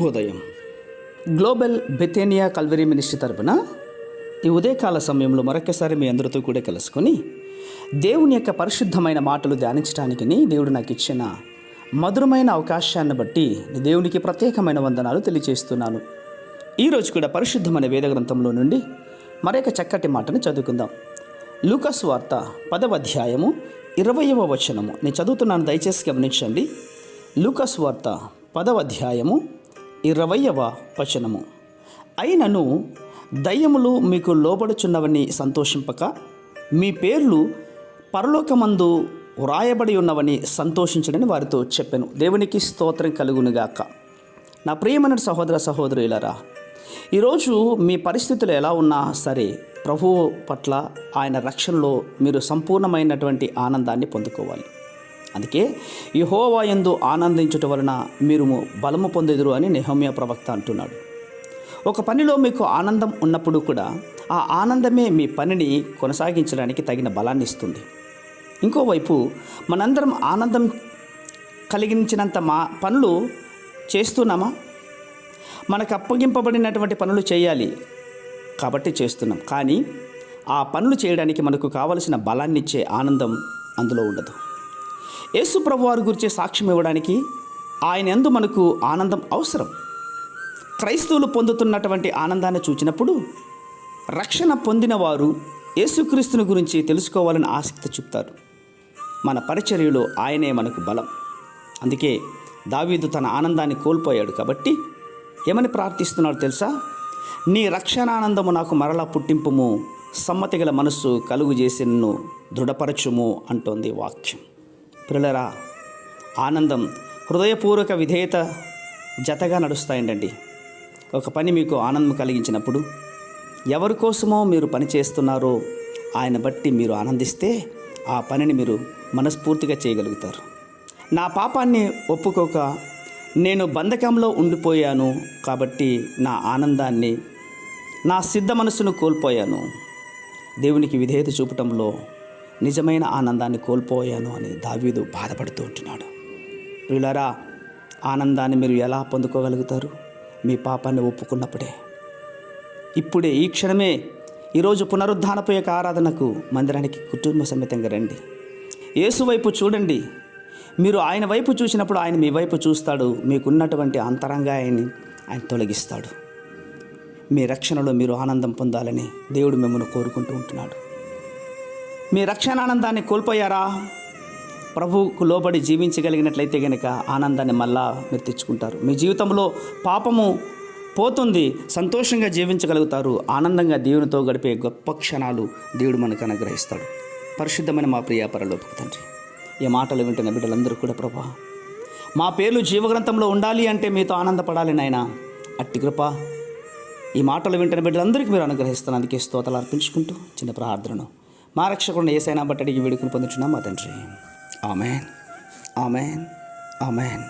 శుభోదయం. Global బెతేనియా Calvary ministry తరపున ఈ ఉదయకాల సమయంలో మరొకసారి మీ అందరితో కూడా కలుసుకొని దేవుని యొక్క పరిశుద్ధమైన మాటలు ధ్యానించడానికి దేవుడు నాకు ఇచ్చిన మధురమైన అవకాశాన్ని బట్టి దేవునికి ప్రత్యేకమైన వందనాలు తెలియజేస్తున్నాను. ఈరోజు కూడా పరిశుద్ధమైన వేద గ్రంథంలో నుండి మరొక చక్కటి మాటను చదువుకుందాం. లూకా సువార్త 10వ అధ్యాయము 20వ వచనము నేను చదువుతున్నాను, దయచేసి గమనించండి. లూకా సువార్త 10వ అధ్యాయము 20వ వచనము. అయినను దయ్యములు మీకు లోబడుచున్నవని సంతోషింపక మీ పేర్లు పరలోకమందు వ్రాయబడి ఉన్నవని సంతోషించడని వారితో చెప్పాను. దేవునికి స్తోత్రం కలుగునుగాక. నా ప్రియమైన సహోదర సహోదరులారా, ఈరోజు మీ పరిస్థితులు ఎలా ఉన్నా సరే ప్రభువు పట్ల ఆయన రక్షణలో మీరు సంపూర్ణమైనటువంటి ఆనందాన్ని పొందుకోవాలి. అందుకే యెహోవా యందు ఆనందించుట వలన మీరు బలము పొందెదరు అని నెహెమ్యా ప్రవక్త అంటున్నాడు. ఒక పనిలో మీకు ఆనందం ఉన్నప్పుడు కూడా ఆ ఆనందమే మీ పనిని కొనసాగించడానికి తగిన బలాన్ని ఇస్తుంది. ఇంకోవైపు మనందరం ఆనందం కలిగించినంత పనులు చేస్తున్నామా? మనకు అప్పగింపబడినటువంటి పనులు చేయాలి కాబట్టి చేస్తున్నాం, కానీ ఆ పనులు చేయడానికి మనకు కావలసిన బలాన్ని ఇచ్చే ఆనందం అందులో ఉండదు. యేసు ప్రభు వారి గురించి సాక్ష్యం ఇవ్వడానికి ఆయన యందు మనకు ఆనందం అవసరం. క్రైస్తవులు పొందుతున్నటువంటి ఆనందాన్ని చూచినప్పుడు రక్షణ పొందిన వారు యేసుక్రీస్తుని గురించి తెలుసుకోవాలని ఆసక్తి చూపుతారు. మన పరిచర్యలో ఆయనే మనకు బలం. అందుకే దావీదు తన ఆనందాన్ని కోల్పోయాడు కాబట్టి ఏమని ప్రార్థిస్తున్నాడు తెలుసా? నీ రక్షణానందము నాకు మరలా పుట్టింపుము, సమ్మతి గల మనస్సు కలుగు చేసి నన్ను దృఢపరచుము అంటోంది వాక్యం. పిల్లరా, ఆనందం హృదయపూర్వక విధేయత జతగా నడుస్తాయండి. ఒక పని మీకు ఆనందం కలిగించినప్పుడు ఎవరి కోసమో మీరు పని చేస్తున్నారో ఆయన బట్టి మీరు ఆనందిస్తే ఆ పనిని మీరు మనస్ఫూర్తిగా చేయగలుగుతారు. నా పాపాన్ని ఒప్పుకోక నేను బంధకంలో ఉండిపోయాను కాబట్టి నా ఆనందాన్ని, నా సిద్ధ మనస్సును కోల్పోయాను, దేవునికి విధేయత చూపటంలో నిజమైన ఆనందాన్ని కోల్పోయాను అని దావీదు బాధపడుతూ ఉంటున్నాడు. ప్రియులారా, ఆనందాన్ని మీరు ఎలా పొందుకోగలుగుతారు? మీ పాపాన్ని ఒప్పుకున్నప్పుడే. ఇప్పుడే, ఈ క్షణమే, ఈరోజు పునరుద్ధానపు యొక్క ఆరాధనకు మందిరానికి కుటుంబ సమేతంగా రండి. యేసు వైపు చూడండి. మీరు ఆయన వైపు చూసినప్పుడు ఆయన మీ వైపు చూస్తాడు. మీకున్నటువంటి అంతరంగాన్ని ఆయన తొలగిస్తాడు. మీ రక్షణలో మీరు ఆనందం పొందాలని దేవుడు మిమ్మల్ని కోరుకుంటూ ఉంటున్నాడు. మీ రక్షణానందాన్ని కోల్పోయారా? ప్రభువుకు లోబడి జీవించగలిగినట్లయితే కనుక ఆనందాన్ని మళ్ళా మీరు తెచ్చుకుంటారు. మీ జీవితంలో పాపము పోతుంది, సంతోషంగా జీవించగలుగుతారు. ఆనందంగా దేవునితో గడిపే గొప్ప క్షణాలు దేవుడు మనకు అనుగ్రహిస్తాడు. పరిశుద్ధమైన మా ప్రియ పరలోకపు తండ్రి, ఈ మాటలు వింటున్న బిడ్డలందరూ కూడా ప్రభా, మా పేర్లు జీవగ్రంథంలో ఉండాలి అంటే మీతో ఆనందపడాలి నాయన. అట్టి కృప ఈ మాటలు వింటున్న బిడ్డలందరికీ మీరు అనుగ్రహిస్తాను. అందుకే స్తోత్రాలు అర్పించుకుంటూ చిన్న ప్రార్థనను మా రక్షకుడిని యేసయ్య బట్టి అడిగి వేడుకుని పొందుచున్నాం మా తండ్రి. ఆమేన్, ఆమేన్, ఆమేన్.